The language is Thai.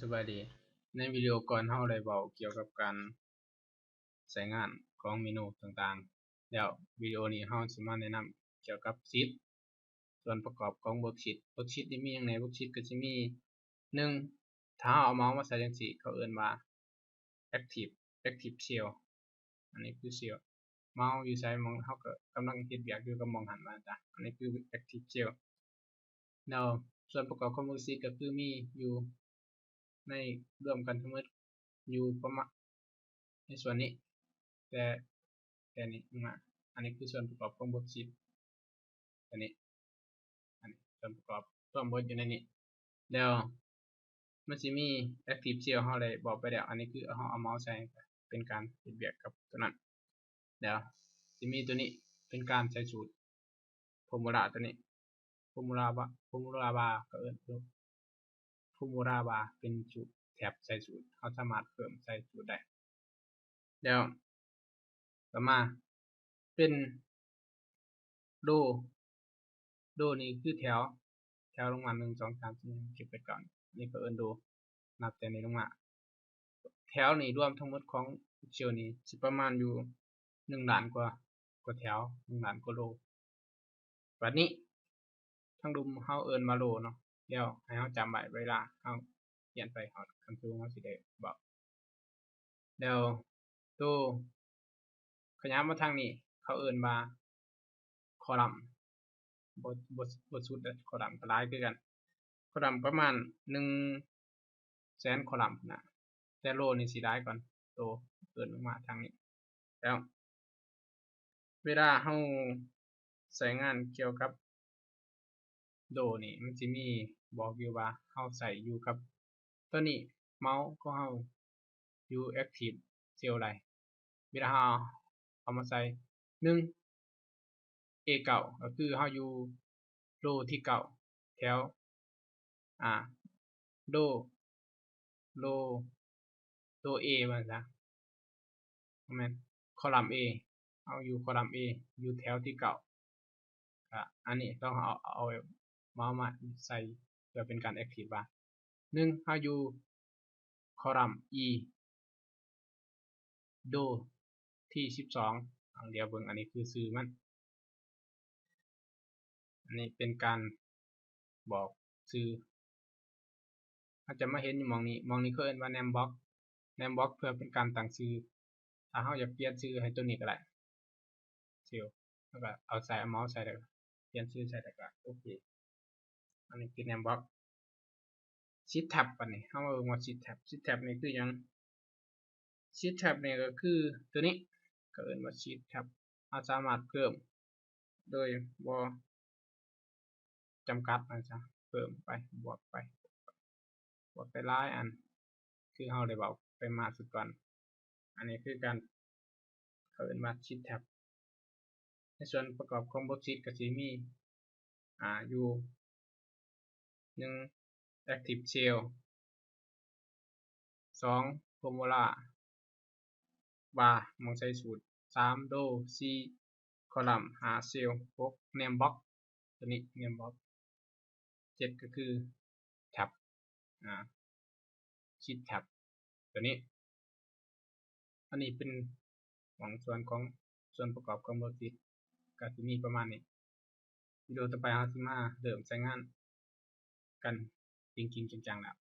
สบายดีในวิดีโอก่อนเราได้บอกเกี่ยวกับการใช้งานของเมนูต่างๆแล้ววิดีโอนี้เราสิมาแนะนำเกี่ยวกับชีตส่วนประกอบของเวิร์กชีตนี่มีอย่างไรเวิร์กชีตก็จะมี1ถ้าเอาเมาส์มาใส่จังซี่เขาเอิ้นว่า active cell อันนี้คือ cell เมาส์อยู่ไสมองเราก็กำลังเฮ็ดเวียกอยู่กับมองหันว่าจ้ะอันนี้คือ active cell แล้วส่วนประกอบของเวิร์กชีตก็คือมีอยู่ในรวมกันทั้งหมดอยู่ประมาณในส่วนนี้แต่นี้มาอันนี้คือส่วนประกอบของเวิร์กชีตอันนี้ส่วนประกอบรวมหมดอยู่ในนี้แล้วมันสิมี active cell เราได้บอกไปแล้วอันนี้คือเราเอาเมาส์ใส่เป็นการเฮ็ดเวียกกับตัวนั้นแล้วสิมีตัวนี้เป็นการใช้สูตรฟอร์มูลาตัวนี้ฟอร์มูลาบาร์ก็เอิ้นฟอร์มูลาบาร์เป็นสูตรแท็บใส่สูตรเราสามารถเพิ่มใส่สูตรได้แล้วต่อมาเป็นโดนี่คือแถวลงมา1 2 3 4 เก็บไปก่อนนี่ก็เอิ้นโดนับแต่นี้ลงมาแถวนี้รวมทั้งหมดของเชลนี้สิประมาณอยู่1ล้านกว่าแถว1ล้านกว่าโลบัดนี้ทั้งดุมเฮาเอิ้นมาโลเนาะแล้วให้เฮาจำไว้เวลาเฮาเขียนไปเฮาคันคือเฮาสิได้บอกแล้วตัวขยับมาทางนี้เขาเอิ้นว่าคอลัมน์บ่สุดคอลัมน์ก็หลายคือกันคอลัมน์ประมาณ100,000คอลัมน์พุ่นน่ะแต่โลนี่สิหลายกว่าตัวเอิ้นลงมาทางนี้แล้วเวลาเฮาใช้งานเกี่ยวกับโดนี่มันสิมีบอกอยู่ว่าเฮาใช้อยู่กับตัวนี้เมาส์ของเฮาอยู่ active cell ใดเวลาเฮาเอามาใส่A9 ก็คือเฮาอยู่โลที่9แถวโล A ว่าซะบ่แม่นคอลัมน์ A เฮาอยู่คอลัมน์ A อยู่แถวที่9ก็อันนี้ต้องเอาเมาส์มาใส่เพื่อเป็นการ active ว่าเฮาอยู่คอลัมน์ E โดที่12เดี๋ยวเบิ่งอันนี้คือชื่อมันอันนี้เป็นการบอกชื่อเราจะมาเห็นอยู่หม้องนี้เขาเอิ้นว่า name box เพื่อเป็นการตั้งชื่อถ้าเราอยากเปลี่ยนชื่อให้ตัวนี้ก็ได้แล้วก็เอาเมาส์ใส่แล้วก็เปลี่ยนชื่อใส่แล้วก็โอเคอันนี้คือ name box sheet tab บัดนี้เรามาเบิ่งว่า sheet tab นี่คือหยัง sheet tab นี่ก็คือตัวนี้ก็เอิ้นว่า sheet tab เราสามารถเพิ่มโดยบ่จำกัดว่าซะเพิ่มไปบวกไปหลายอันคือเราได้เว้าไปมาสุดก่อนอันนี้คือการเขาเอิ้นว่า sheet tab ในส่วนประกอบของworksheet ก็สิมีอยู่1 active cell 2 formula bar หม้องใส่สูตร3 row 4 column 5 cell 6 name box ตัวนี้ name box 7ก็คือ tab sheet tab ตัวนี้อันนี้เป็นของส่วนประกอบของworksheet ก็สิมีประมาณนี้วิดีโอต่อไปเราสิมาเริ่มใช้งานกันจริงๆจังๆแล้ว